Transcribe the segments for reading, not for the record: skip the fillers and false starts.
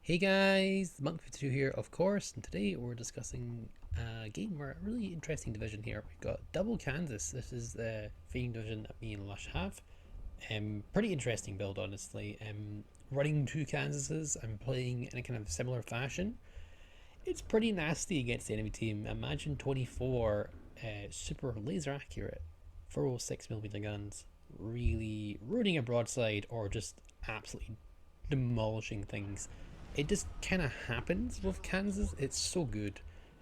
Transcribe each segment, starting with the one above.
Hey guys, Monk52 here, of course, and today we're discussing a game or a really interesting division here. We've got Double Kansas. This is the Fiend division that me and Lush have. Pretty interesting build, honestly. Running two Kansases, I'm playing in a kind of similar fashion. It's pretty nasty against the enemy team. Imagine 24 super laser accurate 406mm guns, really ruining a broadside or just absolutely demolishing things. It just kind of happens with Kansas. It's so good.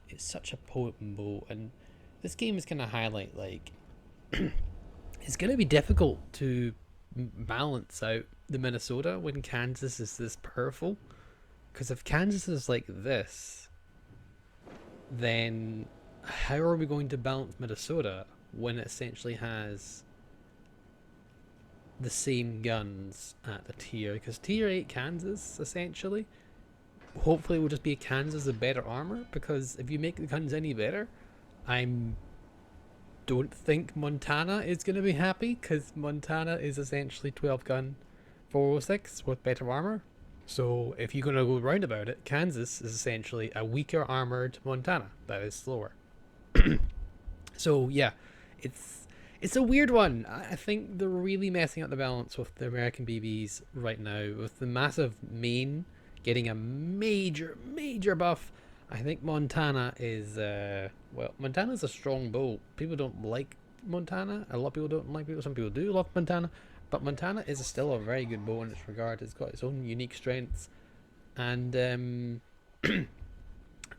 It's such a potent bow, and this game is going to highlight like it's going to be difficult to balance out the Minnesota when Kansas is this powerful. Because if Kansas is like this, then how are we going to balance Minnesota when it essentially has the same guns at the tier? Because tier 8 Kansas essentially hopefully will just be a Kansas with better armor, because if you make the guns any better, I don't think Montana is going to be happy, because Montana is essentially 12 gun 406 with better armor. So if you're going to go round about it, Kansas is essentially a weaker armored Montana that is slower. So yeah, it's a weird one. I think they're really messing up the balance with the American BBs right now, with the massive main getting a major buff. I think Montana is well, Montana's a strong bow. People don't like Montana. A lot of people don't like people. Some people do love Montana, but Montana is still a very good bow in its regard. It's got its own unique strengths, and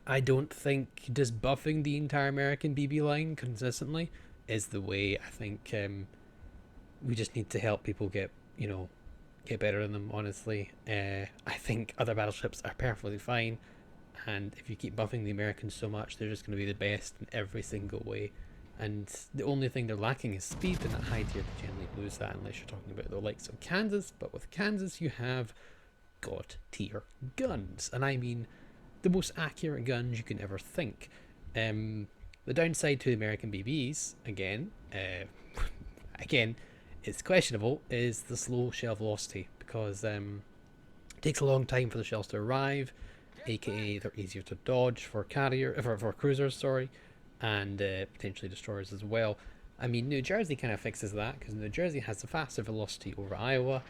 I don't think just buffing the entire American BB line consistently is the way. I think we just need to help people get better than them, honestly. I think other battleships are perfectly fine, and if you keep buffing the Americans so much, they're just going to be the best in every single way. And the only thing they're lacking is speed, and at high tier they generally lose that unless you're talking about the likes of Kansas. But with Kansas, you have god tier guns, and I mean the most accurate guns you can ever think. The downside to the American BBs, again, it's questionable, is the slow shell velocity, because it takes a long time for the shells to arrive, aka they're easier to dodge for cruisers, sorry, and potentially destroyers as well. I mean, New Jersey kind of fixes that, because New Jersey has a faster velocity over Iowa,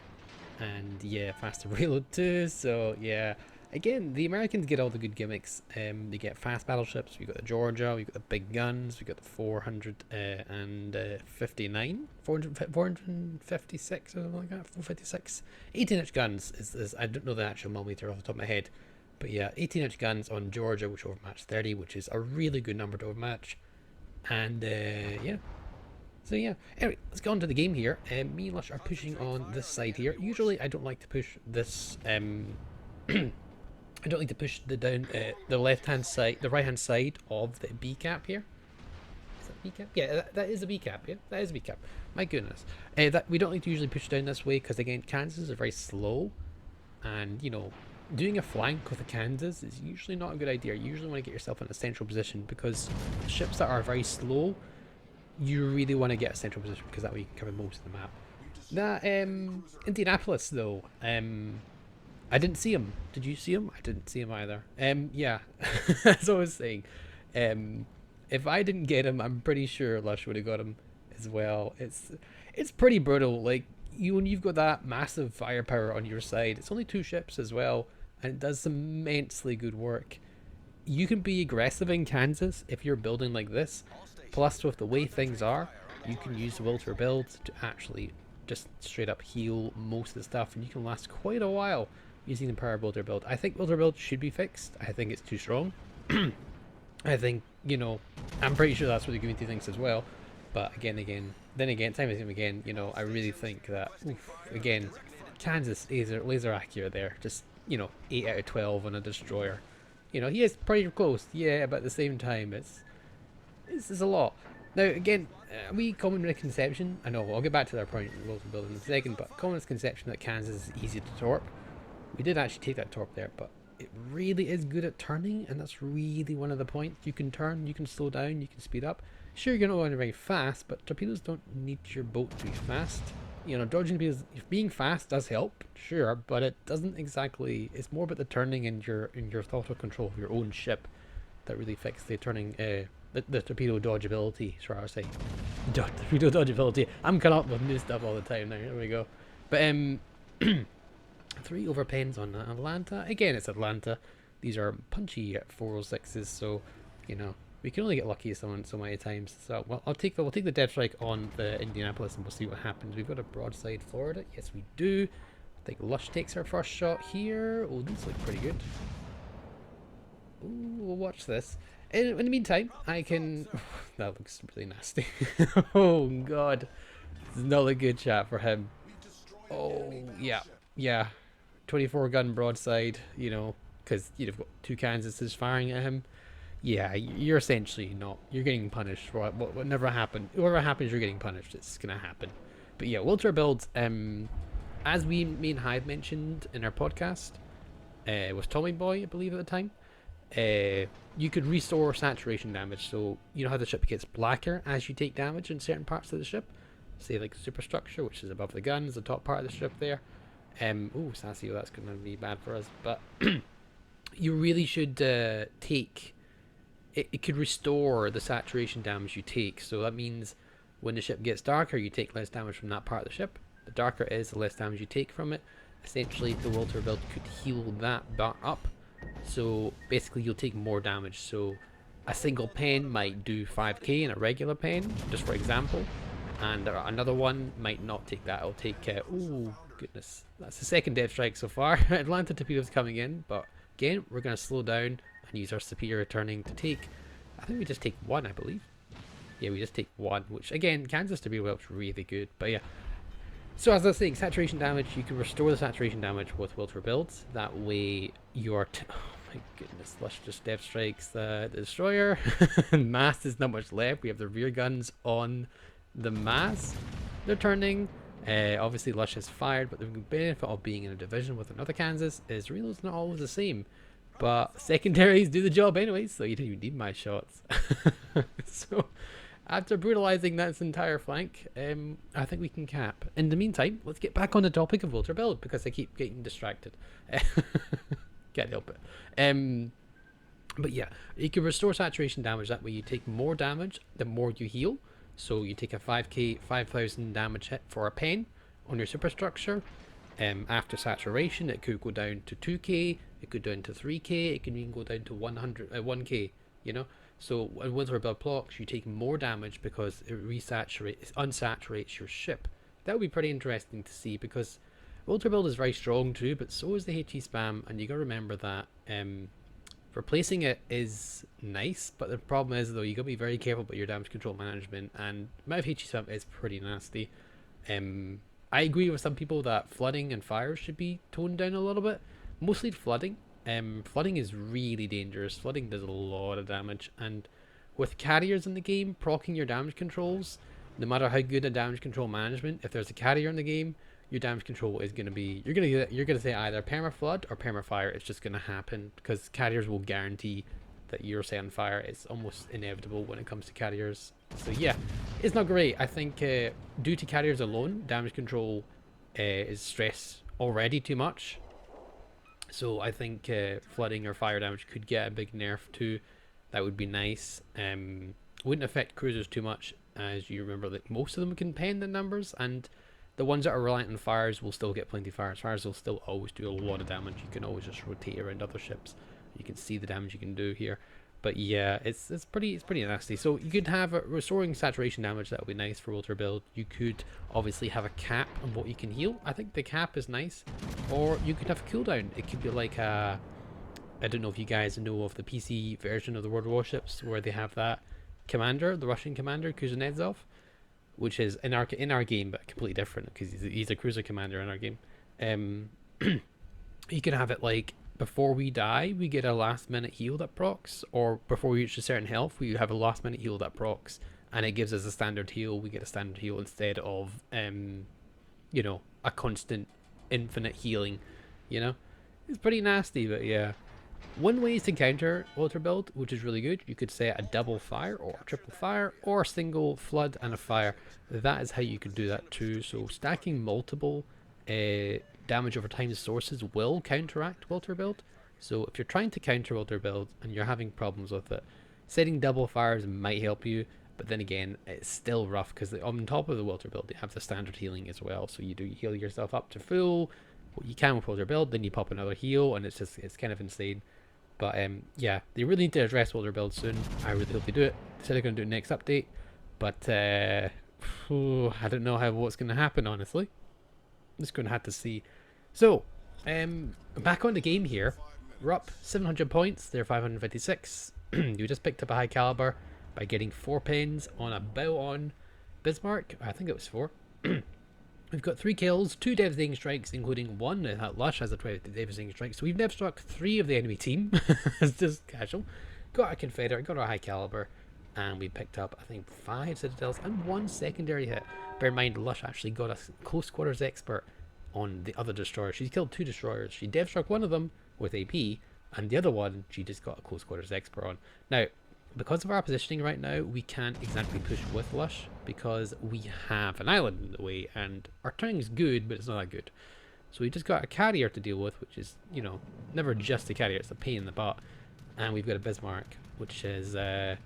and yeah, faster reload too. So yeah, again, the Americans get all the good gimmicks. They get fast battleships. We got the Georgia. We got the big guns. We got the 459, 456 or something like that. 456, 18-inch guns is I don't know the actual millimeter off the top of my head, but yeah, 18-inch guns on Georgia, which overmatch 30, which is a really good number to overmatch. And yeah, so yeah, anyway, let's go on to the game here. Me and Lush are pushing on this side here. Usually I don't like to push this, I don't like to push the left hand side, the right hand side of the B cap here. Is that B cap? Yeah, that is a B cap, yeah? That is a B cap. My goodness. That we don't like to usually push down this way, because again, Kansas are very slow, and doing a flank with a Kansas is usually not a good idea. You usually want to get yourself in a central position, because ships that are very slow, you really want to get a central position, because that way you can cover most of the map. That Indianapolis though, I didn't see him. Did you see him? I didn't see him either. Yeah, as I was saying, if I didn't get him, I'm pretty sure Lush would have got him as well. It's pretty brutal. Like when you've got that massive firepower on your side, it's only two ships as well, and it does immensely good work. You can be aggressive in Kansas if you're building like this. Plus, with the way things are, you can use the will to rebuild to actually just straight up heal most of the stuff, and you can last quite a while using the power builder build. I think builder build should be fixed. I think it's too strong. I think, I'm pretty sure that's what the community thinks as well. But then again, time and time again, I really think that, again, Kansas is laser accurate there. Just, 8 out of 12 on a destroyer. He is pretty close, yeah, but at the same time, it's a lot. Now, again, we common misconception, I know, I'll get back to their point in building in a second, but common misconception that Kansas is easy to torp. We did actually take that torp there, but it really is good at turning, and that's really one of the points. You can turn, you can slow down, you can speed up. Sure, you're not going very fast, but torpedoes don't need your boat to be fast. You know, dodging because being fast does help, sure, but it doesn't exactly. It's more about the turning and your throttle control of your own ship that really affects the turning. The torpedo dodge ability, sorry, I was saying. Torpedo dodge ability. I'm coming up with new stuff all the time now. There we go. But 3 over pens on Atlanta. Again, it's Atlanta. These are punchy 406s, so you know we can only get lucky so many times. So well, we'll take the dead strike on the Indianapolis, and we'll see what happens. We've got a broadside Florida. Yes, we do. I think Lush takes our first shot here. Oh, these look pretty good. Ooh, we'll watch this. In the meantime, I can... that looks really nasty. Oh, God. This is not a good shot for him. Oh, yeah. Yeah. 24 gun broadside, you know, because you've got 2 Kansases firing at him. Yeah, you're essentially not... You're getting punished for what never happened. Whatever happens, you're getting punished. It's going to happen. But yeah, Wilter builds, as me and Hive mentioned in our podcast, with Tommy Boy, I believe at the time, you could restore saturation damage. So you know how the ship gets blacker as you take damage in certain parts of the ship, say like superstructure, which is above the guns, the top part of the ship there. Oh, Sassy, that's going to be bad for us. But you really should take it could restore the saturation damage you take. So that means when the ship gets darker, you take less damage from that part of the ship. The darker it is, the less damage you take from it. Essentially, the Wilter build could heal that bar up. So basically you'll take more damage. So a single pen might do 5k in a regular pen, just for example, and another one might not take that. It'll take oh goodness, that's the second death strike so far. Atlanta torpedoes coming in, but again we're going to slow down and use our superior turning to take, I think we just take 1, I believe. Yeah, we just take 1, which again Kansas torpedo helps really good. But yeah, so as I was saying, saturation damage, you can restore the saturation damage with Wilter builds. That way your... oh my goodness, Lush just death strikes the destroyer. Mast is not much left. We have the rear guns on the mast. They're turning. Obviously Lush has fired, but the benefit of being in a division with another Kansas is reload's not always the same. But secondaries do the job anyways, so you don't even need my shots. So... after brutalizing that entire flank, I think we can cap. In the meantime, let's get back on the topic of Wilter build, because I keep getting distracted. Can't help it. But yeah, you can restore saturation damage. That way you take more damage the more you heal. So you take a 5,000 damage hit for a pen on your superstructure. After saturation, it could go down to 2k, it could go down to 3k, it can even go down to 1k, you know? So when Wilter build blocks, you take more damage because it unsaturates your ship. That would be pretty interesting to see, because Wilter build is very strong too, but so is the HE spam, and you gotta remember that replacing it is nice, but the problem is though, you gotta be very careful about your damage control management, and the amount of HE spam is pretty nasty. I agree with some people that flooding and fires should be toned down a little bit, mostly flooding. Flooding is really dangerous. Flooding does a lot of damage, and with carriers in the game, proccing your damage controls, no matter how good a damage control management, if there's a carrier in the game, your damage control is going to be, you're going to say either perma flood or perma fire. It's just going to happen, because carriers will guarantee that you're set on fire. It's almost inevitable when it comes to carriers. So yeah, it's not great. I think due to carriers alone, damage control is stress already too much. So I think flooding or fire damage could get a big nerf too. That would be nice. Wouldn't affect cruisers too much, as you remember that most of them can pen the numbers, and the ones that are reliant on fires will still get plenty of fires. Fires will still always do a lot of damage. You can always just rotate around other ships. You can see the damage you can do here. But yeah, it's pretty nasty. So you could have restoring saturation damage. That would be nice for Wilter build. You could obviously have a cap on what you can heal. I think the cap is nice. Or you could have a cooldown. It could be like a, I don't know if you guys know of the PC version of the World Warships, where they have that commander, the Russian commander, Kuznetsov, which is in our game, but completely different, because he's a cruiser commander in our game. You can have it like, before we die, we get a last minute heal that procs, or before we reach a certain health, we have a last minute heal that procs, and it gives us a standard heal. We get a standard heal instead of, you know, a constant infinite healing, you know? It's pretty nasty, but yeah. One way is to counter Water Build, which is really good. You could set a double fire or a triple fire or a single flood and a fire. That is how you could do that too. So stacking multiple damage over time sources will counteract Water Build. So if you're trying to counter Water Build and you're having problems with it, setting double fires might help you. But then again, it's still rough because on top of the Water Build, you have the standard healing as well. So you do heal yourself up to full, what you can with Water Build, then you pop another heal, and it's kind of insane. But yeah, they really need to address Water Build soon. I really hope they do it. They said they're going to do it next update, but I don't know what's going to happen, honestly. I'm just going to have to see. So, back on the game here. We're up 700 points. They're 556. You just picked up a high caliber by getting 4 pens on a bow on Bismarck. I think it was 4. We've got 3 kills, 2 devastating strikes, including 1 that Lush has a devastating strike. So we've never struck 3 of the enemy team. It's just casual. Got a Confederate, got a high caliber, and we picked up, I think, 5 citadels and 1 secondary hit. Bear in mind, Lush actually got a close quarters expert on the other destroyer. She's killed 2 destroyers. She dev struck one of them with AP, and the other one she just got a close quarters expert on. Now, because of our positioning right now, we can't exactly push with Lush because we have an island in the way, and our turning is good, but it's not that good. So we just got a carrier to deal with, which is, you know, never just a carrier, it's a pain in the butt. And we've got a Bismarck, which is, I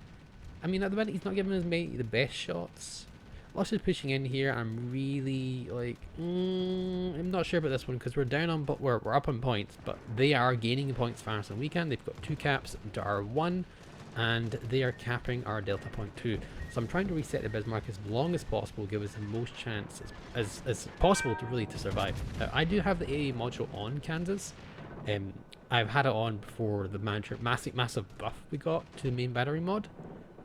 mean, at the minute he's not giving us the best shots. Lush is pushing in here. I'm really, like, I'm not sure about this one because we're down on, but we're up on points, but they are gaining points faster than we can. They've got 2 caps into our 1. And they are capping our delta point 2. So I'm trying to reset the Bismarck as long as possible, give us the most chance as possible to really survive. Now, I do have the AA module on Kansas. I've had it on for the massive buff we got to the main battery mod,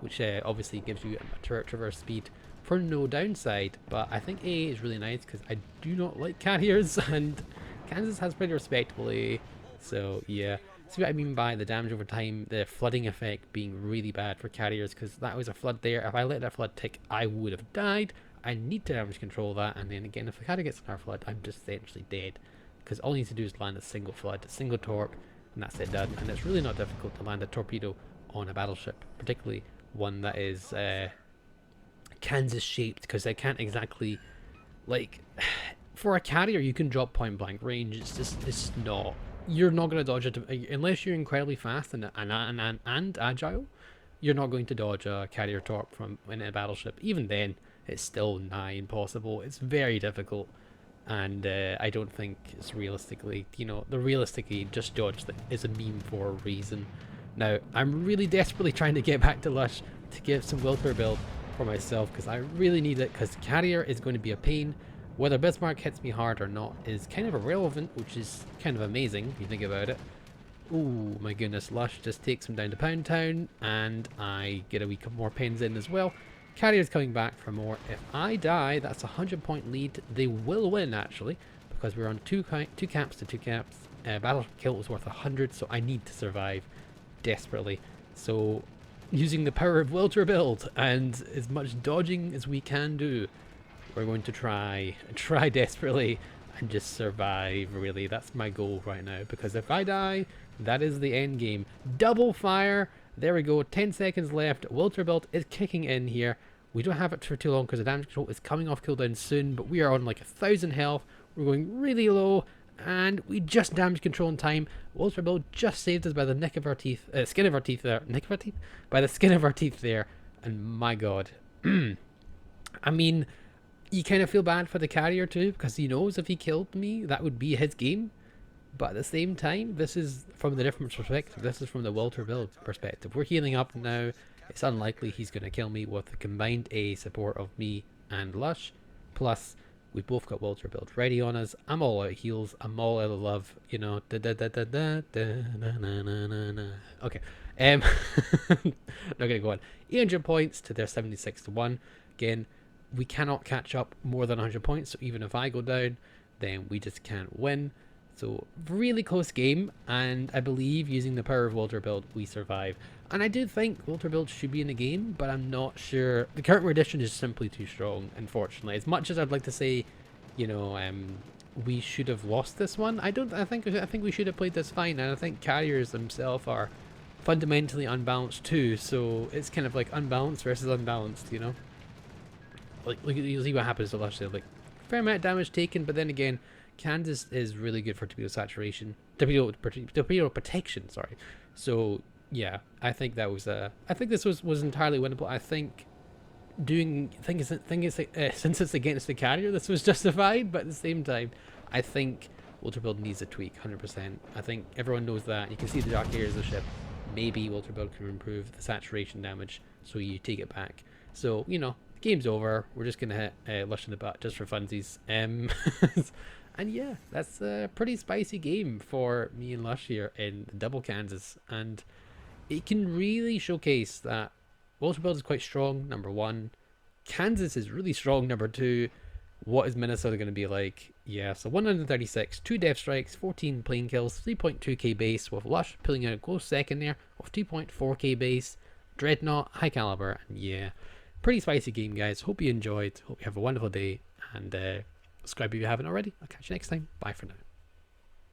which obviously gives you a turret traverse speed for no downside. But I think AA is really nice because I do not like carriers, and Kansas has pretty respectable AA. So yeah. See what I mean by the damage over time, the flooding effect being really bad for carriers, because that was a flood there. If I let that flood tick, I would have died. I need to damage control that, and then again, if the carrier gets another flood, I'm just essentially dead. Because all you need to do is land a single flood, a single torp, and that's it done. And it's really not difficult to land a torpedo on a battleship, particularly one that is Kansas shaped, because they can't exactly, like, for a carrier you can drop point blank range. It's not. You're not going to dodge it unless you're incredibly fast and agile. You're not going to dodge a carrier torp from in a battleship. Even then, it's still nigh impossible. It's very difficult, and I don't think it's realistically, you know, the realistically just dodge that is a meme for a reason. Now, I'm really desperately trying to get back to Lush to get some Wilter build for myself because I really need it, because carrier is going to be a pain. Whether Bismarck hits me hard or not is kind of irrelevant, which is kind of amazing if you think about it. Oh my goodness, Lush just takes him down to Pound Town, and I get a wee couple more pens in as well. Carrier's coming back for more. If I die, that's a 100-point lead. They will win, actually, because we're on two caps to 2 caps. Battle kill was worth 100, so I need to survive desperately. So, using the power of Welter build and as much dodging as we can do, we're going to try desperately and just survive, really. That's my goal right now, because if I die, that is the end game. Double fire. There we go. 10 seconds left. Wilter build is kicking in here. We don't have it for too long because the damage control is coming off cooldown soon, but we are on like 1,000 health. We're going really low, and we just damage control in time. Wilter build just saved us by the nick of our teeth, skin of our teeth there. Nick of our teeth? By the skin of our teeth there. And my god. I mean, you kind of feel bad for the carrier too, because he knows if he killed me, that would be his game. But at the same time, this is from the different perspective. This is from the Welter build perspective. We're healing up now. It's unlikely he's going to kill me with the combined A support of me and Lush. Plus, we've both got Welter build ready on us. I'm all out of heals. I'm all out of love. You know. Okay. Not going to go on. 800 points to their 76 to 1. Again, we cannot catch up more than 100 points. So even if I go down, then we just can't win. So really close game, and I believe using the power of Welter build we survive. And I do think Welter build should be in the game, but I'm not sure. The current edition is simply too strong, unfortunately. As much as I'd like to say, you know, we should have lost this one. I think we should have played this fine, and I think carriers themselves are fundamentally unbalanced too. So it's kind of like unbalanced versus unbalanced, you know. Like you see what happens to Lusher. Like fair amount of damage taken, but then again, Kansas is really good for torpedo saturation, torpedo protection. Sorry. So yeah, I think that was I think this was entirely winnable. I think since it's against the carrier, this was justified, but at the same time, I think Walter Build needs a tweak, 100%. I think everyone knows that. You can see the dark areas of the ship. Maybe Walter Build can improve the saturation damage, so you take it back. So, you know, game's over. We're just gonna hit Lush in the butt just for funsies. And yeah, that's a pretty spicy game for me and Lush here in double Kansas, and it can really showcase that Walter Build is quite strong, number one. Kansas is really strong, number two. What is Minnesota going to be like? Yeah, so 136, 2 death strikes, 14 plane kills, 3.2k base, with Lush pulling out a close second there of 2.4k base. Dreadnought, high caliber, and yeah, pretty spicy game, guys. Hope you enjoyed. Hope you have a wonderful day, and subscribe if you haven't already. I'll catch you next time. Bye for now.